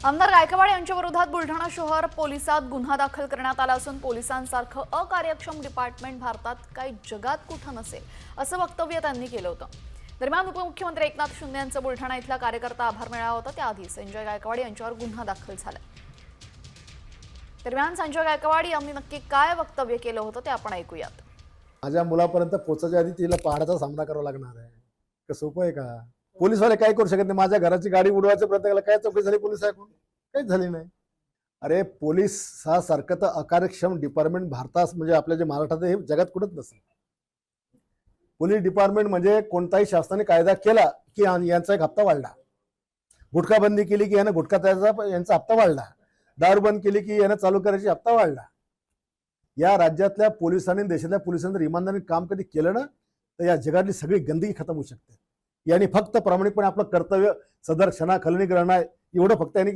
आमदार गायकवाड यांच्या विरोधात बुलढाणा शहर पोलिसात गुन्हा दाखल करण्यात आला असून पोलिसांसारखं अकार्यक्षम डिपार्टमेंट भारतात काही जगात कुठं नसेल असं वक्तव्य त्यांनी केलं होतं। दरम्यान उपमुख्यमंत्री एकनाथ शिंदे यांचा बुलढाणा इथला कार्यकर्ता आभार मेळावा होता, त्याआधी संजय गायकवाड यांच्यावर गुन्हा दाखल झाला। दरम्यान संजय गायकवाड यांनी नक्की काय वक्तव्य केलं होतं ते आपण ऐकूयात। माझ्या मुलापर्यंत पोहोचायच्या आधी तिला पहाडाचा सामना करावा लागणार आहे का? सोपं आहे का? पोलीसवाले काय करू शकत नाही? माझ्या घराची गाडी उडवायच्या प्रयत्न केला, काय चौकशी झाली पोलीस ऐकून? काहीच झाली नाही। अरे पोलीस हा सारखं तर अकार्यक्षम डिपार्टमेंट भारतात म्हणजे आपल्या जे महाराष्ट्रात हे जगात कुठंच नसेल। पोलीस डिपार्टमेंट म्हणजे कोणताही शासनाने कायदा केला की यांचा एक हप्ता वाढला, गुटखा बंदी केली की यानं गुटखा त्याचा यांचा हप्ता वाढला, दारू बंद केली की यानं चालू करायची हप्ता वाढला। या राज्यातल्या पोलिसांनी देशातल्या पोलिसांनी जर इमानदारीने काम कधी केलं ना तर या जगातली सगळी गंदगी खतम होऊ शकते। यांनी फक्त प्रामाणिकपणे आपलं कर्तव्य सदर क्षणाखलनी करणं आहे एवढं फक्त यांनी